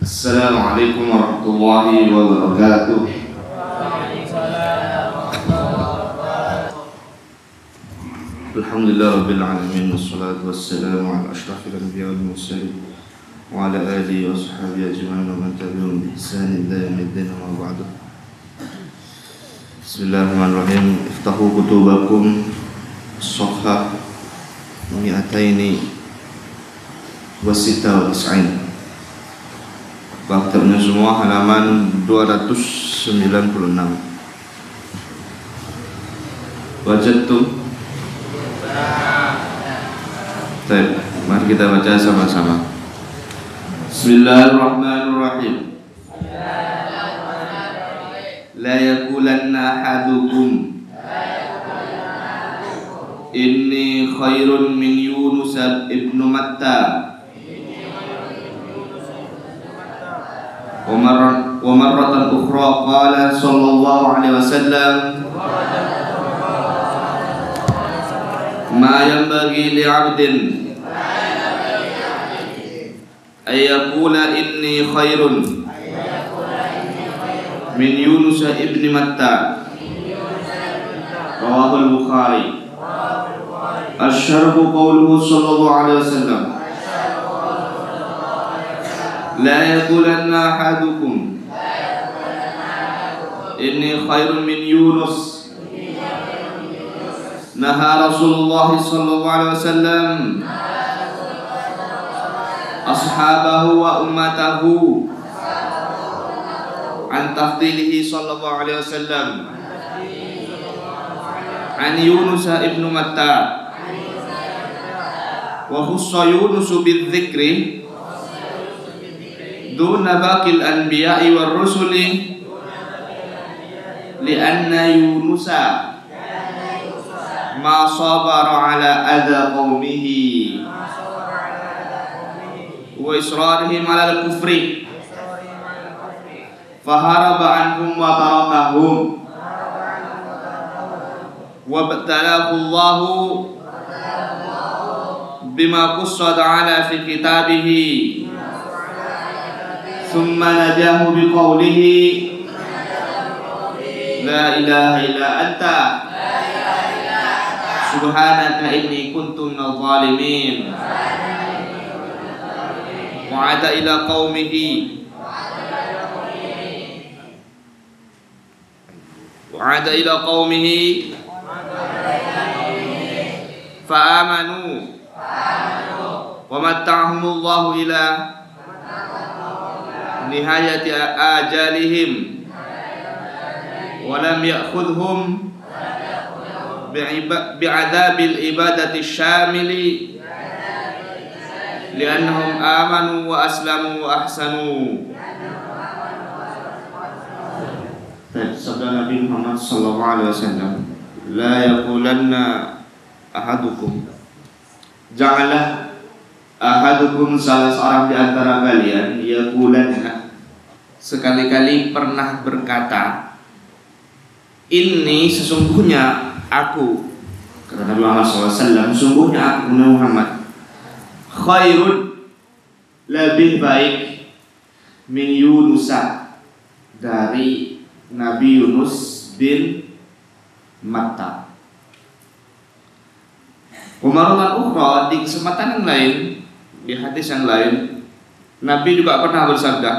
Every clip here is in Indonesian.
Assalamualaikum warahmatullahi wabarakatuh. Alhamdulillah rabbil alamin, wassalatu wassalamu ala asyrafil anbiya'i wal mursalin wa ala alihi wa sahbihi ajma'in wa man tabi'ahum bi ihsan ila yaumiddin, amma ba'du. Bismillahirrahmanirrahim. Iftahu kutubakum shafha 296. Bakternya semua halaman 296. Wajadtum? Baik, mari kita baca sama-sama. Bismillahirrahmanirrahim. La yaqulanna ahadukum inni khairun min Yunus ibn Matta. ومرة أخرى قال صلى الله عليه وسلم ما ينبغي لعبد أن يقول إني خير من يونس ابن متى. رواه البخاري. الشرح قوله صلى الله عليه وسلم لا يقولن أحدكم إني خير من يونس. نهى رسول الله صلى الله عليه وسلم أصحابه وأمته عن تفضيله صلى الله عليه وسلم عن يونس ابن متى، وخص يونس بالذكر دون باقي الأنبياء والرسل لأن يونس ما صبر على أذى قومه وإصرارهم على الكفر فهرب عنهم وتركهم وابتلاه الله بما قص تعالى في كتابه ثم نجاه بقوله لا إله إلا أنت سبحانك إني كنت من الظالمين. وعاد إلى قومه فآمنوا ومتعهم الله إلى نهاية آجالهم ولم يأخذهم بعذاب الإبادة الشامل لأنهم آمنوا وأسلموا وأحسنوا. Sabda Nabi Muhammad sallallahu alaihi wasallam, la yaqulanna ahadukum, janganlah ahadukum, salah seorang di antara kalian, yaqulanna, sekali-kali pernah berkata, ini sesungguhnya aku, kata Nabi Muhammad SAW, sesungguhnya aku Muhammad, khairun, lebih baik, min Yunusa, dari Nabi Yunus bin Matta. Umarullah ukhra, di kesempatan yang lain, di hadis yang lain, Nabi juga pernah bersabda,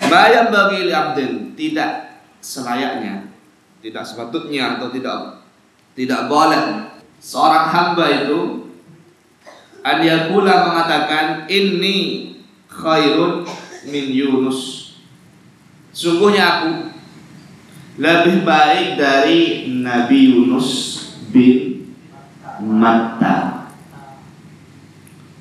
ma yanbaghi li abdin, tidak selayaknya, tidak sepatutnya, atau tidak boleh seorang hamba itu an yaqula, mengatakan inni khairun min Yunus, sungguhnya aku lebih baik dari Nabi Yunus bin Matta.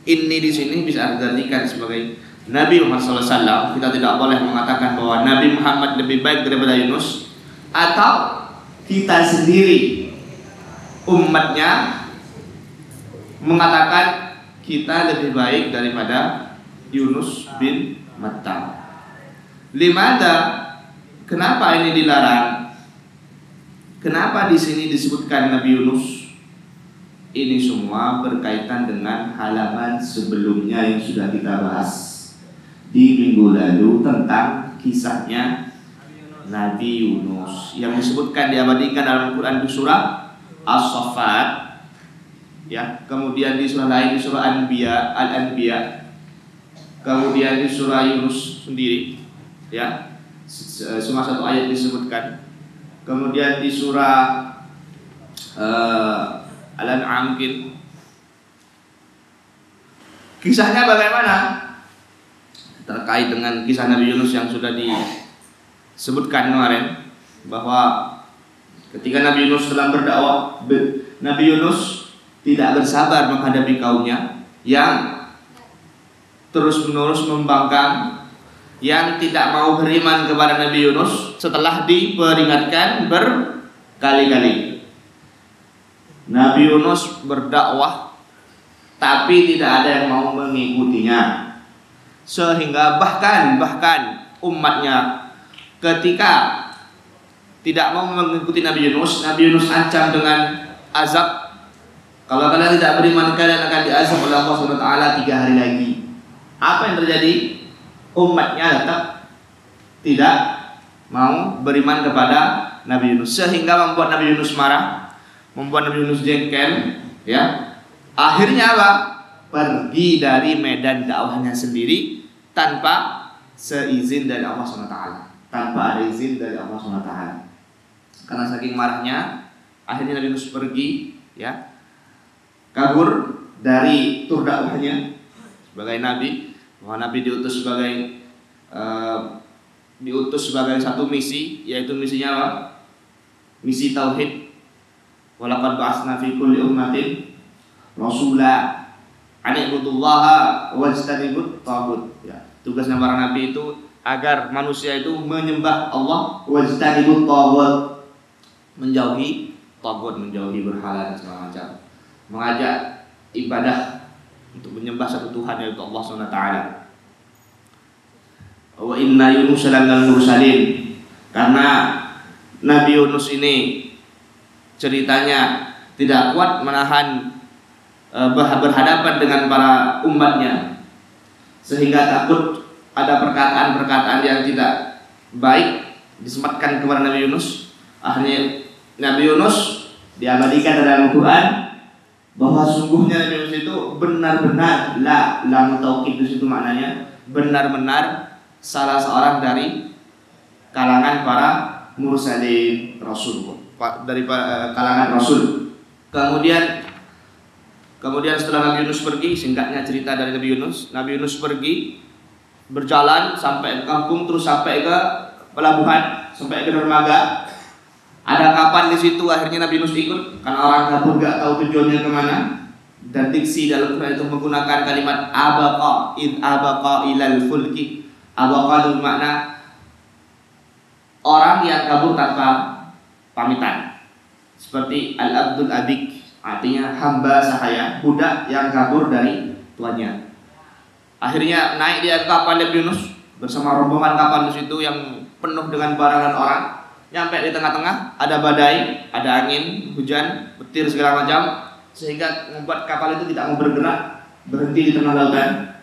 Ini di sini bisa diartikan sebagai Nabi Muhammad SAW. Kita tidak boleh mengatakan bahwa Nabi Muhammad lebih baik daripada Yunus, atau kita sendiri umatnya mengatakan kita lebih baik daripada Yunus bin Matta. Limada? Kenapa ini dilarang? Kenapa di sini disebutkan Nabi Yunus? Ini semua berkaitan dengan halaman sebelumnya yang sudah kita bahas. Di minggu lalu tentang kisahnya Nabi Yunus yang disebutkan diabadikan dalam Al-Quran di surah As-Saffat, ya, kemudian di surah lain di surah Al-Anbiya, kemudian di surah Yunus sendiri, ya, cuma satu ayat disebutkan, kemudian di surah Al-An'am mungkin. Kisahnya bagaimana? Terkait dengan kisah Nabi Yunus yang sudah disebutkan kemarin, bahwa ketika Nabi Yunus sedang berdakwah, Nabi Yunus tidak bersabar menghadapi kaumnya yang terus-menerus membangkang, yang tidak mau beriman kepada Nabi Yunus setelah diperingatkan berkali-kali. Nabi Yunus berdakwah tapi tidak ada yang mau mengikutinya, sehingga bahkan umatnya ketika tidak mau mengikuti Nabi Yunus ancam dengan azab. Kalau kalian tidak beriman, kalian akan diazab oleh Allah SWT 3 hari lagi. Apa yang terjadi? Umatnya tetap tidak mau beriman kepada Nabi Yunus, sehingga membuat Nabi Yunus marah, membuat Nabi Yunus jengkel, ya. Akhirnya apa? Pergi dari medan dakwahnya sendiri tanpa seizin dari Allah SWT, tanpa ada izin dari Allah SWT. Karena saking marahnya, akhirnya Nabi Yunus pergi, ya, kabur dari tur dakwahnya sebagai nabi, bahwa Nabi diutus sebagai satu misi, yaitu misinya apa? Misi tauhid. Walaqad ba'atsna fi kulli ummatin rasula an i'budullaha wajtanibut taghut. Ya, tugasnya para nabi itu agar manusia itu menyembah Allah, wajtanibut taghut, menjauhi taghut, menjauhi berhala dan segala macam, mengajak ibadah untuk menyembah satu Tuhan, yaitu Allah SWT. Wa inna Yunus laminal mursalin, karena Nabi Yunus ini ceritanya tidak kuat menahan berhadapan dengan para umatnya, sehingga takut ada perkataan-perkataan yang tidak baik disematkan kepada Nabi Yunus. Akhirnya Nabi Yunus diabadikan dalam Al-Quran bahwa sungguhnya Nabi Yunus itu benar-benar lam taukid, di situ maknanya benar-benar salah seorang dari kalangan para mursalin, rasul, dari kalangan rasul. Kemudian setelah Nabi Yunus pergi, singkatnya cerita dari Nabi Yunus pergi berjalan sampai ke kampung, terus sampai ke pelabuhan, sampai ke dermaga. Ada kapal di situ, akhirnya Nabi Yunus ikut, karena orang kabur gak tahu tujuannya kemana. Dan diksi dalam Quran itu menggunakan kalimat abaqa, id abaqa ilal fulki. Abaqa itu bermakna orang yang kabur tanpa pamitan, seperti al-abdul abik, artinya hamba sahaya, budak yang kabur dari tuannya. Akhirnya naik dia ke kapal Nabi Yunus bersama rombongan kapal di situ yang penuh dengan barangan orang. Nyampe di tengah-tengah ada badai, ada angin, hujan, petir segala macam, sehingga membuat kapal itu tidak mau bergerak, berhenti di tengah lautan.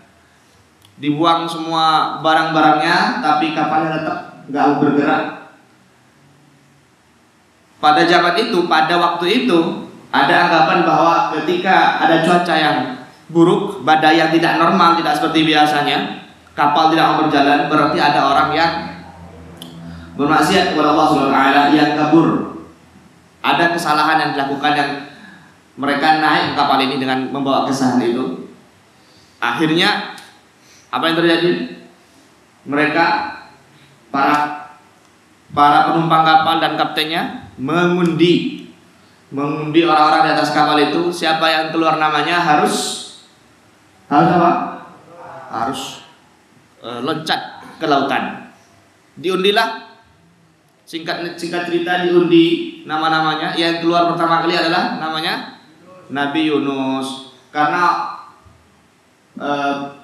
Dibuang semua barang-barangnya, tapi kapalnya tetap nggak mau bergerak. Pada zaman itu, pada waktu itu, ada anggapan bahwa ketika ada cuaca yang buruk, badai yang tidak normal, tidak seperti biasanya, kapal tidak mau berjalan, berarti ada orang yang bermaksiat kepada Allah SWT, yang kabur. Ada kesalahan yang dilakukan, yang mereka naik ke kapal ini dengan membawa kesalahan itu. Akhirnya apa yang terjadi? Mereka para penumpang kapal dan kaptennya mengundi orang-orang di atas kapal itu, siapa yang keluar namanya harus apa? Harus loncat ke lautan. Diundilah. Singkat cerita, diundi nama-namanya. Yang keluar pertama kali adalah namanya Nabi Yunus. Karena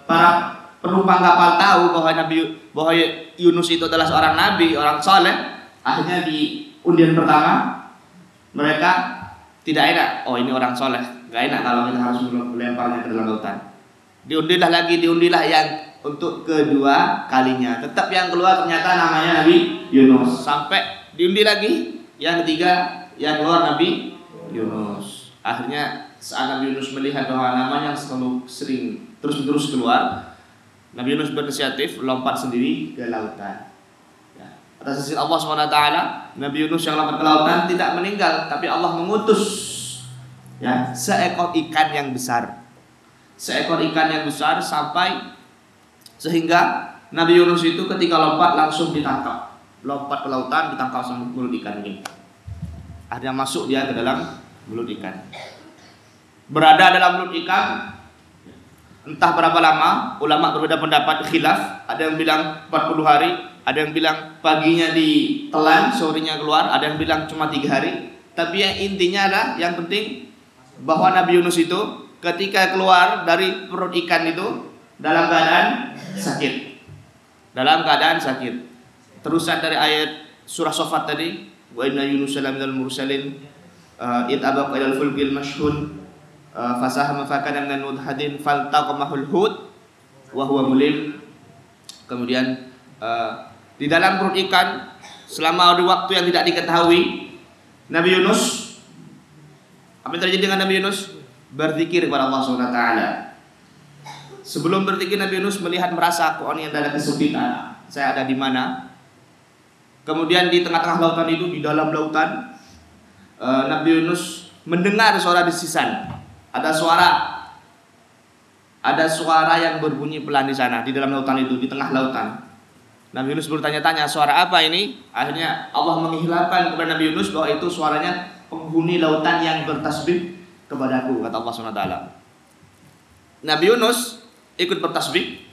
para penumpang kapal tahu bahwa Yunus itu adalah seorang nabi, orang soleh. Akhirnya di undian pertama mereka tidak enak. Oh, ini orang soleh, gak enak kalau kita harus melemparnya ke dalam lautan. Diundilah lagi, diundilah yang untuk kedua kalinya. Tetap yang keluar ternyata namanya Nabi Yunus. Sampai diundi lagi, yang ketiga yang keluar Nabi Yunus. Akhirnya saat Nabi Yunus melihat bahwa namanya selalu sering terus-menerus keluar, Nabi Yunus berinisiatif lompat sendiri ke lautan. Ya. Atas izin Allah SWT, Nabi Yunus yang lompat ke lautan tidak meninggal, tapi Allah mengutus ya seekor ikan yang besar. Seekor ikan yang besar sampai sehingga Nabi Yunus itu ketika lompat langsung ditangkap. Lompat ke lautan ditangkap sama mulut ikan ini. Akhirnya masuk dia ke dalam mulut ikan. Berada dalam mulut ikan entah berapa lama, ulama berbeda pendapat, khilaf. Ada yang bilang 40 hari, ada yang bilang paginya ditelan, sorenya keluar, ada yang bilang cuma 3 hari. Tapi yang intinya adalah yang penting bahwa Nabi Yunus itu ketika keluar dari perut ikan itu dalam keadaan sakit. Dalam keadaan sakit. Terusan dari ayat surah Shafat tadi, wa inna Yunus minal mursalin id abaqa ilal fulkil mashhun fasahama fakana minal mudhadin faltaqamahul hut wa huwa mulim. Kemudian di dalam perut ikan selama ada waktu yang tidak diketahui, Nabi Yunus, apa yang terjadi dengan Nabi Yunus? Berzikir kepada Allah SWT. Sebelum berzikir, Nabi Yunus merasa kok ini ada kesulitan. Saya ada di mana? Kemudian di tengah-tengah lautan itu, di dalam lautan, Nabi Yunus mendengar suara desisan. Ada suara yang berbunyi pelan di sana, di dalam lautan itu, di tengah lautan. Nabi Yunus bertanya-tanya, suara apa ini? Akhirnya Allah menghilangkan kepada Nabi Yunus bahwa itu suaranya penghuni lautan yang bertasbih kepadaku, kata Allah SWT. Nabi Yunus ikut bertasbih,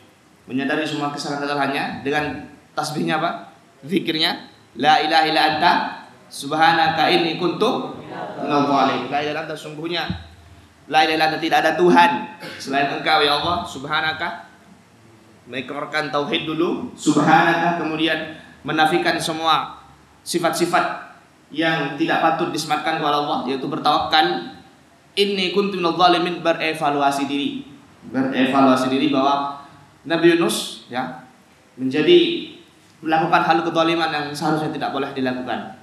menyadari semua kesalahan-kesalahannya dengan tasbihnya apa? Zikirnya, la ilaha illa anta subhanaka inni kuntu minadh dhalimin. La ilaha illa anta, sungguhnya la ilaha illa anta, tidak ada Tuhan selain Engkau ya Allah. Subhanaka, mengikrarkan tauhid dulu, subhanaka, kemudian menafikan semua sifat-sifat yang tidak patut disematkan kepada Allah, yaitu bertawakal. Inni kuntu minadh dhalimin, berevaluasi diri bahwa Nabi Yunus ya melakukan hal kezaliman yang seharusnya tidak boleh dilakukan.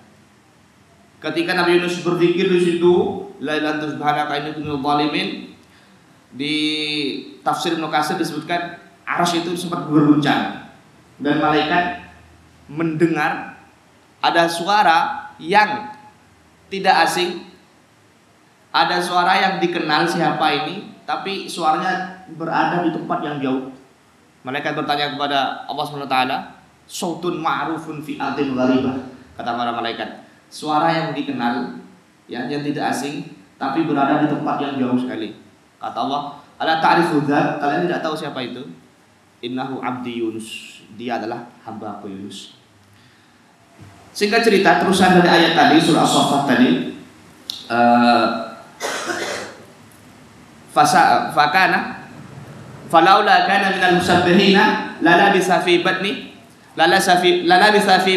Ketika Nabi Yunus berzikir di situ, la ilaha illa subhanaka inni kuntu minadh dhalimin, di tafsir Ibnu Katsir disebutkan arsy itu sempat berguncang dan malaikat mendengar ada suara yang tidak asing. Ada suara yang dikenal siapa ini, tapi suaranya berada di tempat yang jauh. Malaikat bertanya kepada Allah SWT, sautun ma'rufun fi ardin gharibah, kata para malaikat. Suara yang dikenal, ya, yang tidak asing, tapi berada di tempat yang jauh sekali. Kata Allah, ala ta'rifu dzat, kalian tidak tahu siapa itu? Innahu abdi Yunus, dia adalah hambaku Yunus. Singkat cerita, terusan dari ayat tadi, surah As-Saffat tadi, fakana falaula kana minal musabbihina lalabisa fi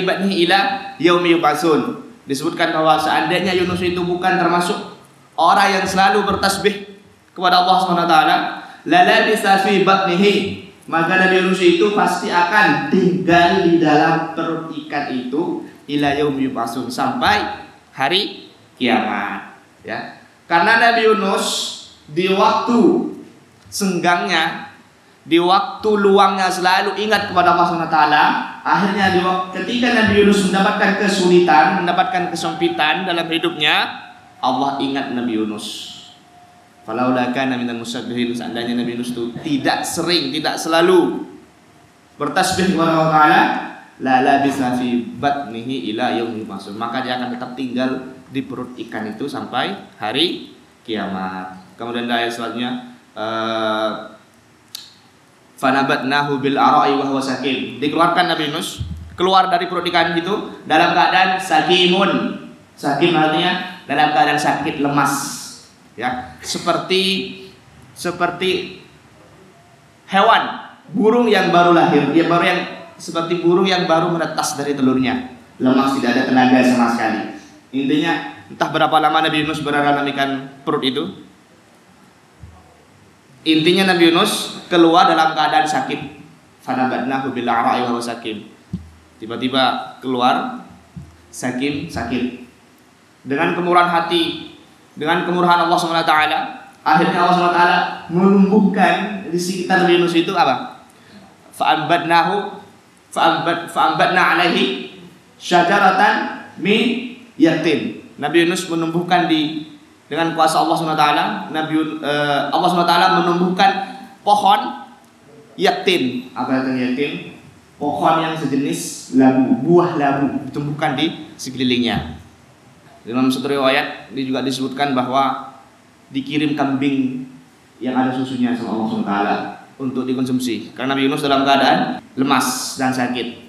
batni ila yaumi yub'atsun. Disebutkan bahwa seandainya Yunus itu bukan termasuk orang yang selalu bertasbih kepada Allah SWT, lalabisa fi batnihi, maka Nabi Yunus itu pasti akan tinggal di dalam perut ikan itu ila yaumi yub'atsun, sampai hari kiamat, ya. Karena Nabi Yunus di waktu senggangnya, di waktu luangnya selalu ingat kepada Allah SWT. Akhirnya ketika Nabi Yunus mendapatkan kesulitan, mendapatkan kesempitan dalam hidupnya, Allah ingat Nabi Yunus. Falaula kana minal musabbihin, seandainya Nabi Yunus itu tidak sering, tidak selalu bertasbih kepada Allah Ta'ala, la labisa fi batnihi ila yaumil yub'atsun, maka dia akan tetap tinggal di perut ikan itu sampai hari kiamat. Kemudian ayat selanjutnya, fanabatnahu bil ara'i wa huwa sakim, dikeluarkan Nabi Yunus keluar dari perut ikan itu dalam keadaan sakimun. Sakim artinya dalam keadaan sakit, lemas, ya, seperti hewan, burung yang baru lahir, seperti burung yang baru menetas dari telurnya, lemas, tidak ada tenaga sama sekali. Intinya entah berapa lama Nabi Yunus berada dalam ikan perut itu. Intinya Nabi Yunus keluar dalam keadaan sakit, fanabadnahu bil ara'i wa huwa sakim. Tiba-tiba keluar sakim, sakit. Dengan kemurahan hati, dengan kemurahan Allah Subhanahu wa taala, akhirnya Allah Subhanahu wa taala menumbuhkan di sekitar Nabi Yunus itu apa? Fa'ambatna alaihi syajaratan min yatin. Nabi Yunus menumbuhkan dengan kuasa Allah Subhanahu wa taala, Allah Subhanahu wa taala menumbuhkan pohon yatin. Apa itu yatin? Pohon yang sejenis labu, buah labu ditumbuhkan di sekelilingnya. Dalam satu riwayat ini juga disebutkan bahwa dikirim kambing yang ada susunya sama Allah Subhanahu wa taala untuk dikonsumsi. Karena Nabi Yunus dalam keadaan lemas dan sakit.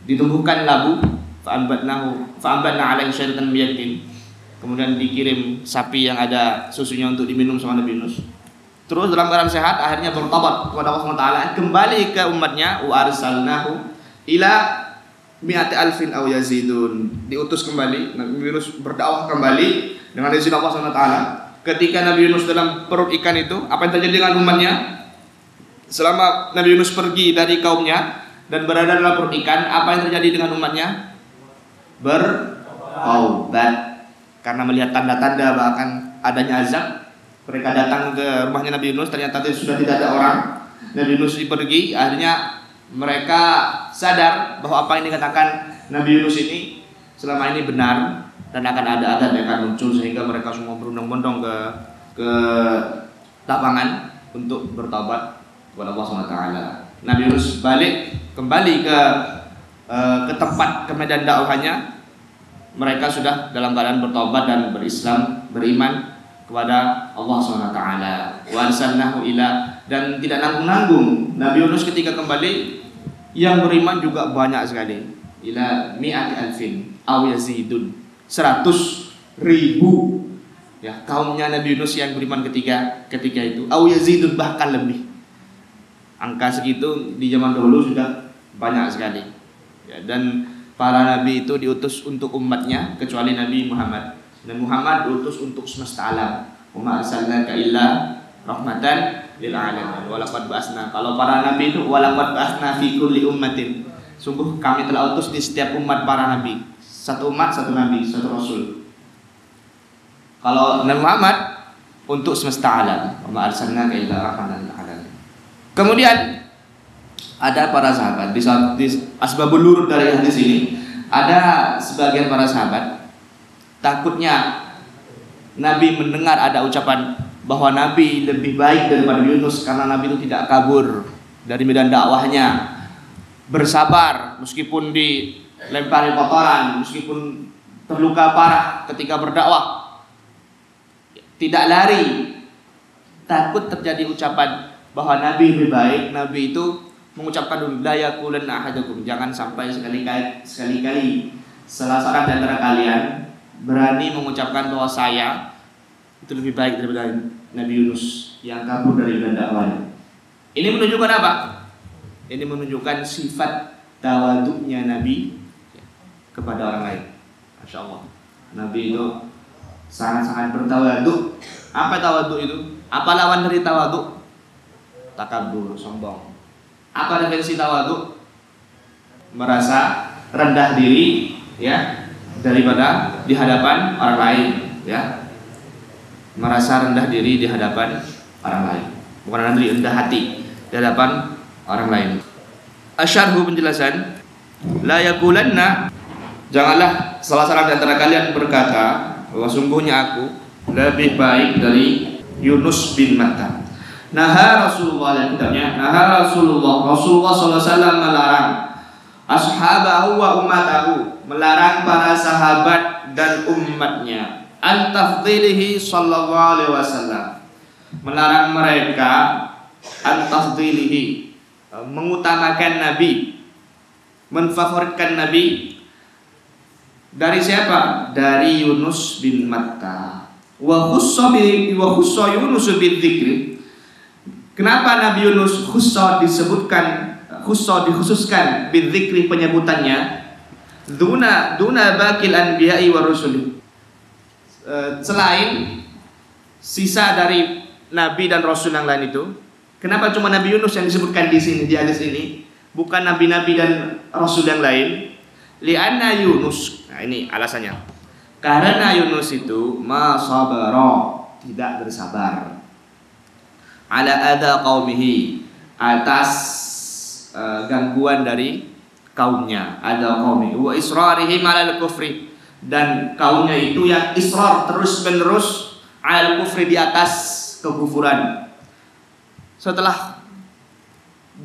Ditumbuhkan labu, fa'ambatna alaihi syajaratan min yatin. Kemudian dikirim sapi yang ada susunya untuk diminum sama Nabi Yunus. Terus dalam keadaan sehat akhirnya bertobat kepada Allah Subhanahu wa taala, kembali ke umatnya, wa arsalnahu ila mi'ati alfin aw yazidun. Diutus kembali, Nabi Yunus berdakwah kembali dengan izin Allah Subhanahu wa taala. Ketika Nabi Yunus dalam perut ikan itu, apa yang terjadi dengan umatnya? Selama Nabi Yunus pergi dari kaumnya dan berada dalam perut ikan, apa yang terjadi dengan umatnya? Bertaubat. Karena melihat tanda-tanda bahkan adanya azab, mereka datang ke rumahnya Nabi Yunus, ternyata sudah tidak ada orang. Nabi Yunus pergi, akhirnya mereka sadar bahwa apa yang dikatakan Nabi Yunus ini selama ini benar dan akan ada azab yang akan muncul, sehingga mereka semua berondong-bondong ke lapangan untuk bertobat kepada Allah SWT. Nabi Yunus kembali ke tempat, ke medan dakwahnya. Mereka sudah dalam keadaan bertobat dan beriman kepada Allah SWT. Wa arsalnahu ila, dan tidak nanggung-nanggung Nabi Yunus ketika kembali, yang beriman juga banyak sekali. Ila mi'ati alfin aw yazidun, 100.000 ya kaumnya Nabi Yunus yang beriman ketika itu. Aw yazidun, bahkan lebih. Angka segitu di zaman dahulu sudah banyak sekali. Ya, dan para nabi itu diutus untuk umatnya kecuali Nabi Muhammad. Dan Muhammad diutus untuk semesta alam. Wa ma arsalnaka illa rahmatan lil alamin. Walaqad ba'asna. Kalau para nabi itu walaqad ba'asna fi kulli ummatin. Sungguh kami telah utus di setiap umat para nabi. Satu umat, satu nabi, satu rasul. Kalau Nabi Muhammad untuk semesta alam. Wa ma arsalnaka illa rahmatan lil alamin. Kemudian ada para sahabat di asbabul nurud dari hadis ini, ada sebagian para sahabat takutnya Nabi mendengar ada ucapan bahwa Nabi lebih baik daripada Yunus karena Nabi itu tidak kabur dari medan dakwahnya, bersabar meskipun dilempari kotoran, meskipun terluka parah ketika berdakwah, tidak lari. Takut terjadi ucapan bahwa Nabi lebih baik. Nabi itu mengucapkan dulu, la yaqulanna ahadukum, jangan sampai sekali-kali salah seorang di antara kalian berani mengucapkan bahwa saya itu lebih baik daripada Nabi Yunus yang kabur dari medan dakwahnya. Ini menunjukkan apa? Ini menunjukkan sifat tawaduknya Nabi kepada orang lain. Masya Allah, Nabi itu sangat-sangat bertawaduk. Apa tawaduk itu? Apa lawan dari tawaduk? Takabur, sombong. Apa definisi tawaduk? Merasa rendah diri, ya, daripada di hadapan orang lain, ya. Merasa rendah diri di hadapan orang lain, bukan rendah hati di hadapan orang lain. Asyarhu, penjelasan, la yaqulanna, janganlah salah seorang di antara kalian berkata bahwa sungguhnya aku lebih baik dari Yunus bin Matta. Naha Rasulullah, dan kitabnya Naha Rasulullah SAW melarang ashabahu wa ummatahu, melarang para sahabat dan umatnya, an tafdhilihi sallallahu alaihi wasallam, melarang mereka an tafdhilihi, mengutamakan Nabi, menfavoritkan Nabi. Dari siapa? Dari Yunus bin Matta. Wa khussa Yunus bin dzikri. Kenapa Nabi Yunus dikhususkan bidzikri, penyebutannya, duna bakil anbiya'i wa rusuli, selain sisa dari nabi dan rasul yang lain itu. Kenapa cuma Nabi Yunus yang disebutkan di sini di hadis ini, bukan nabi-nabi dan rasul yang lain? Li'anna Yunus, nah ini alasannya. Karena Yunus itu ma sabara, tidak bersabar. Ala adza qaumihi, atas gangguan dari kaumnya, ada qaumi wa israrihim ala al-kufri, dan kaumnya itu yang israr terus-menerus ala al-kufri, di atas kekufuran. Setelah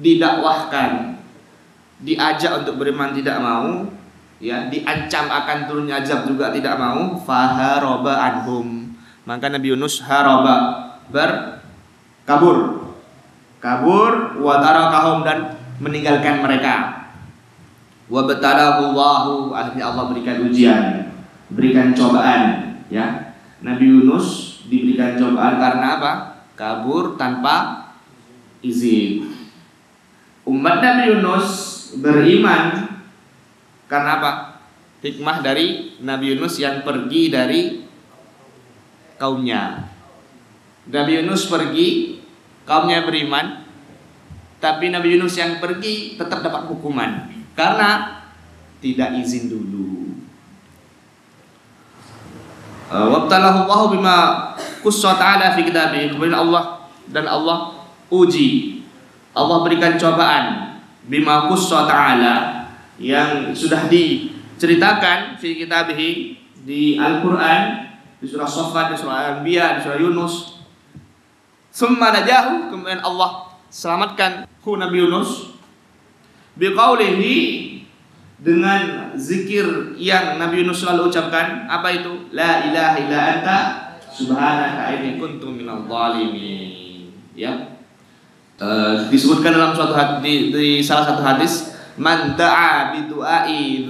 didakwahkan, diajak untuk beriman tidak mau, ya, diancam akan turunnya azab juga tidak mau, faharaba anhum, maka Nabi Yunus haraba, kabur wa tarakahum, dan meninggalkan mereka. Wa batalahu Allahu, akhirnya Allah berikan ujian, berikan cobaan, ya. Nabi Yunus diberikan cobaan karena apa? Kabur tanpa izin. Umat Nabi Yunus beriman karena apa? Hikmah dari Nabi Yunus yang pergi dari kaumnya. Nabi Yunus pergi, kaumnya beriman, tapi Nabi Yunus yang pergi tetap dapat hukuman karena tidak izin dulu. Wabtalahu Allahu bima qussa ta'ala fi kitabih, kemudian Allah uji, Allah berikan cobaan bima qussa ta'ala, yang sudah diceritakan fi kitabih, di Al-Qur'an, di surah Shaffat, di surah Al-Anbiya, di surah Yunus. Summa najahu, kemudian Allah selamatkan Nabi Yunus biqaulihi, dengan zikir yang Nabi Yunus selalu ucapkan. Apa itu? La ilaha illa anta subhanaka inni kuntu minadh dhalimin, ya. Disebutkan dalam suatu hadis, di salah satu hadis, man da'a bi du'ai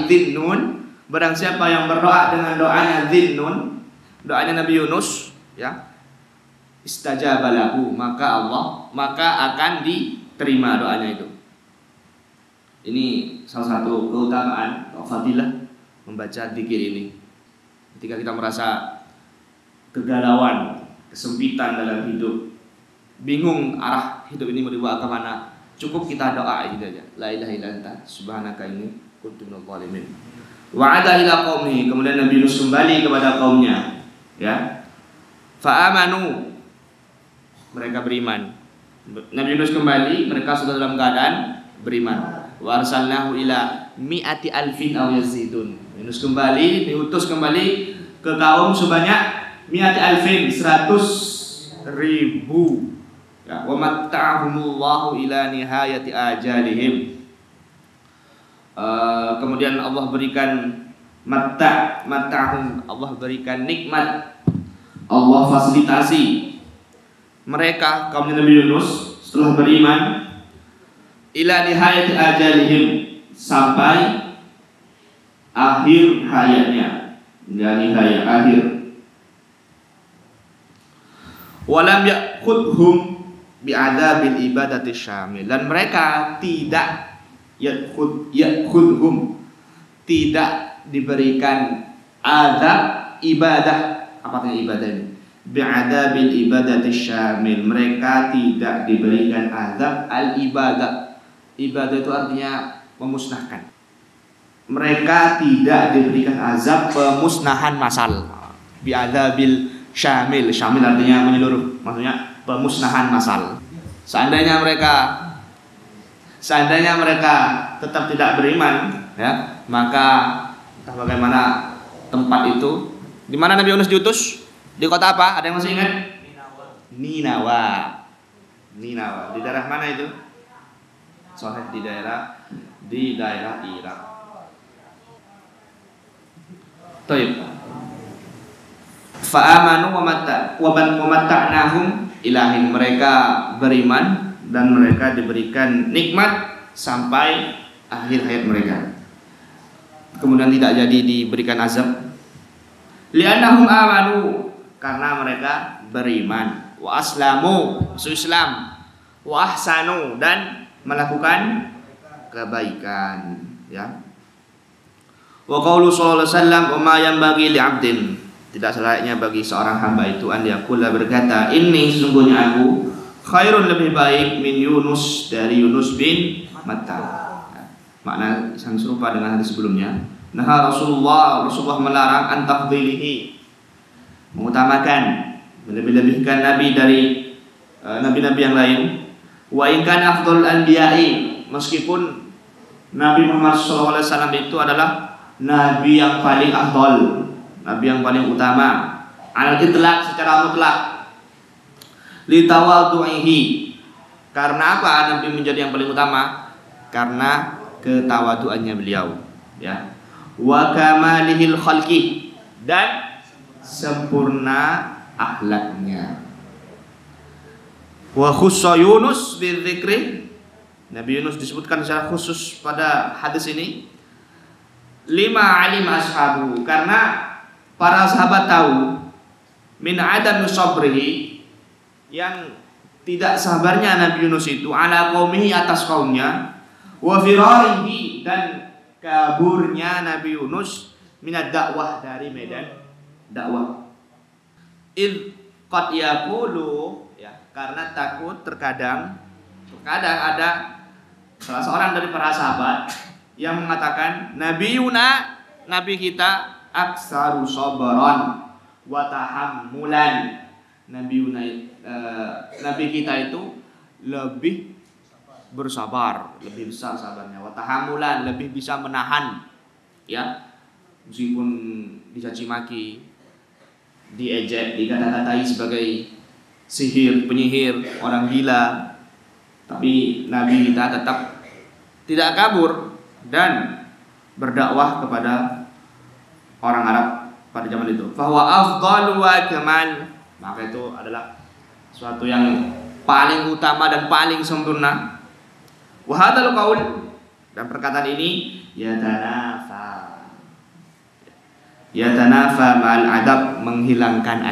Dhinnun, barang siapa yang berdoa dengan doanya Dhinnun, doanya Nabi Yunus, ya, istajaba lahu, maka akan diterima doanya itu. Ini salah satu keutamaan atau fadilah membaca zikir ini. Ketika kita merasa kegalauan, kesempitan dalam hidup, bingung arah hidup ini mau dibawa ke mana, cukup kita doa gitu aja. La ilaha illa anta subhanaka inni kuntu minadh dhalimin. Wa'ada ila qaumi, kemudian Nabi Yunus kembali kepada kaumnya, ya. Fa'amanu, mereka beriman. Nabi Yunus kembali, mereka sudah dalam keadaan beriman. Wa arsalnahu ila mi'ati alfin aw yazidun. Yunus kembali, diutus kembali ke kaum sebanyak mi'ati alfin, 100.000, ya. Wa matta'ahumullahu ila nihayati ajalihim. Kemudian Allah berikan matta'ahum, Allah berikan nikmat, Allah fasilitasi mereka, kaum Nabi Yunus, setelah beriman, ila nihayati ajalihim, sampai akhir hayatnya, nihayat akhir. Walam ya'khudhum bi'adzabil ibadati syamil, dan mereka tidak ya'khudhum, tidak diberikan azab ibadah. Apa artinya ibadah ini? Bi'adabil ibadati syamil, mereka tidak diberikan azab al-ibadah. Ibadah itu artinya memusnahkan. Mereka tidak diberikan azab pemusnahan massal. Bi'adabil syamil, syamil artinya menyeluruh, maksudnya pemusnahan massal. Seandainya mereka tetap tidak beriman, ya, maka entah bagaimana tempat itu. Di mana Nabi Yunus diutus? Di kota apa? Ada yang masih ingat? Ninawa. Di daerah mana itu? Soalnya di daerah Irak. Taib. Fa'amanu wa matta'nahum ilahin, mereka beriman dan mereka diberikan nikmat sampai akhir hayat mereka. Kemudian tidak jadi diberikan azab. Li'annahum amanu, karena mereka beriman, wa aslamu, Islam, wa ahsanu, dan melakukan kebaikan, ya. Wa qaulu sallallahu alaihi wasallam, ma yanbaghi li'abdin, Tidak selayaknya bagi seorang hamba itu an yaqula berkata, ini sesungguhnya aku khairun lebih baik min Yunus dari Yunus bin Matta. Makna yang serupa dengan hadis sebelumnya. Nah Rasulullah melarang an tafdhilihi, mengutamakan, melebih-lebihkan nabi dari nabi-nabi yang lain. Wa in kana afdhalul anbiya'i, meskipun Nabi Muhammad SAW itu adalah nabi yang paling afdal, nabi yang paling utama, al-itlaq secara mutlak, li tawadhu'ihi. Karena apa nabi menjadi yang paling utama? Karena ketawaduannya beliau, ya. Wa kamalihil khalqi, dan sempurna akhlaknya. Wa khussa Yunus bidzikri, Nabi Yunus disebutkan secara khusus pada hadis ini. Lima alim ashabu, karena para sahabat tahu min adam sabrihi, yang tidak sabarnya Nabi Yunus itu ala qaumihi, atas kaumnya, wa firarihi, dan kaburnya Nabi Yunus minad dakwah, dari medan dakwah. Id qad yaqulu, ya, karena takut terkadang ada salah seorang dari para sahabat yang mengatakan nabi kita aksaru sabran wa tahammulan. Nabi kita itu lebih bersabar, lebih besar sabarnya, wa tahammulan, lebih bisa menahan, ya, meskipun dicaci maki, diejek, dikata-katai sebagai sihir, penyihir, orang gila, tapi Nabi kita tetap tidak kabur dan berdakwah kepada orang Arab pada zaman itu. Fahuwa afdalu wa kamal, maka itu adalah suatu yang paling utama dan paling sempurna. Wa hadzal qaul, dan perkataan ini yatanafa ma'al adab, menghilangkan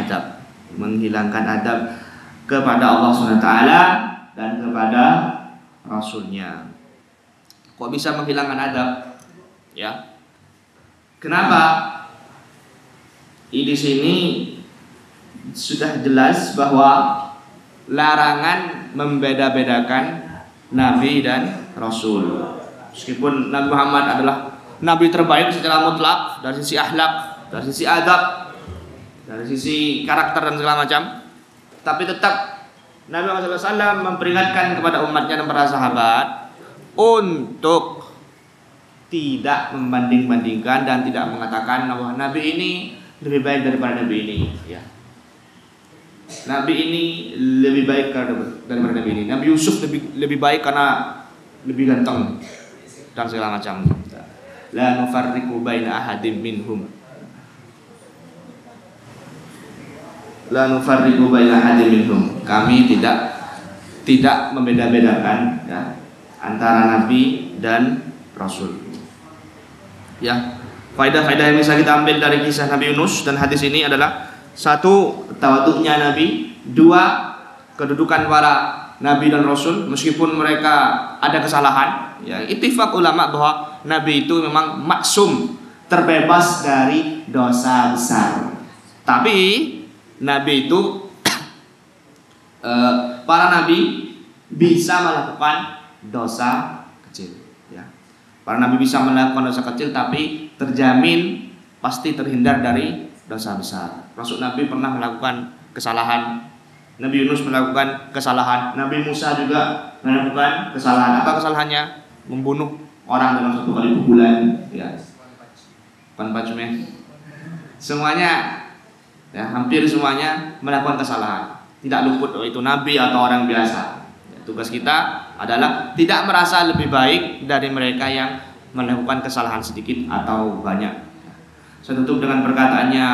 adab kepada Allah SWT dan kepada Rasulnya. Kok bisa menghilangkan adab? Ya. Kenapa? Di sini sudah jelas bahwa larangan membeda-bedakan Nabi dan Rasul. Meskipun Nabi Muhammad adalah Nabi terbaik secara mutlak, dari sisi akhlak, dari sisi adab, dari sisi karakter dan segala macam, tapi tetap Nabi Muhammad SAW memperingatkan kepada umatnya dan para sahabat untuk tidak membanding-bandingkan dan tidak mengatakan bahwa Nabi ini lebih baik daripada Nabi ini, ya. Nabi ini lebih baik daripada Nabi ini. Nabi Yusuf lebih baik karena lebih ganteng dan segala macam. La nufarriqu baina ahadim minhum. La nufarriqu baina ahadim minhum. Kami tidak membeda-bedakan, ya, antara Nabi dan Rasul. Ya, faedah-faedah yang bisa kita ambil dari kisah Nabi Yunus dan hadis ini adalah: satu, tawadhu'nya Nabi; dua, kedudukan para Nabi dan Rasul meskipun mereka ada kesalahan. Ya, ittifaq ulama bahwa Nabi itu memang maksum, terbebas dari dosa besar. Tapi Nabi itu para Nabi bisa melakukan dosa kecil. Ya, para Nabi bisa melakukan dosa kecil, tapi terjamin pasti terhindar dari dosa besar. Rasul Nabi pernah melakukan kesalahan. Nabi Yunus melakukan kesalahan. Nabi Musa juga melakukan kesalahan. Apa kesalahannya? Membunuh orang dalam 1 kali pukulan. Ya. Semuanya, ya, hampir semuanya melakukan kesalahan. Tidak luput itu Nabi atau orang biasa. Ya, tugas kita adalah tidak merasa lebih baik dari mereka yang melakukan kesalahan sedikit atau banyak. Saya tutup dengan perkataannya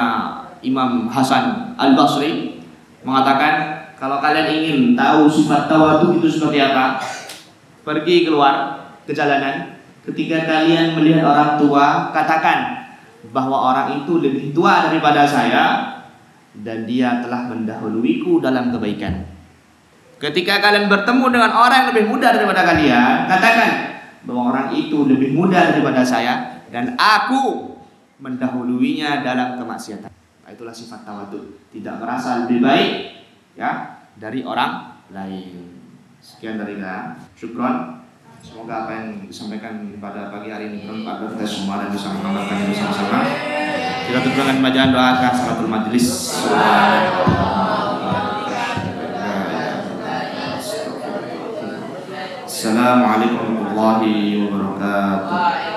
Imam Hasan Al-Basri, mengatakan, kalau kalian ingin tahu sifat tawadhu itu seperti apa, pergi keluar ke jalanan, ketika kalian melihat orang tua, katakan bahwa orang itu lebih tua daripada saya dan dia telah mendahuluiku dalam kebaikan. Ketika kalian bertemu dengan orang yang lebih muda daripada kalian, katakan bahwa orang itu lebih muda daripada saya dan aku mendahuluinya dalam kemaksiatan. Itulah sifat tawadhu, tidak merasa lebih baik ya dari orang lain. Sekian dari saya. Syukron. Semoga apa yang disampaikan pada pagi hari ini bermanfaat bagi kita semua dan bisa mengamalkannya bersama-sama. Kita tutup dengan bacaan doa kafaratul majelis. Assalamualaikum warahmatullahi wabarakatuh.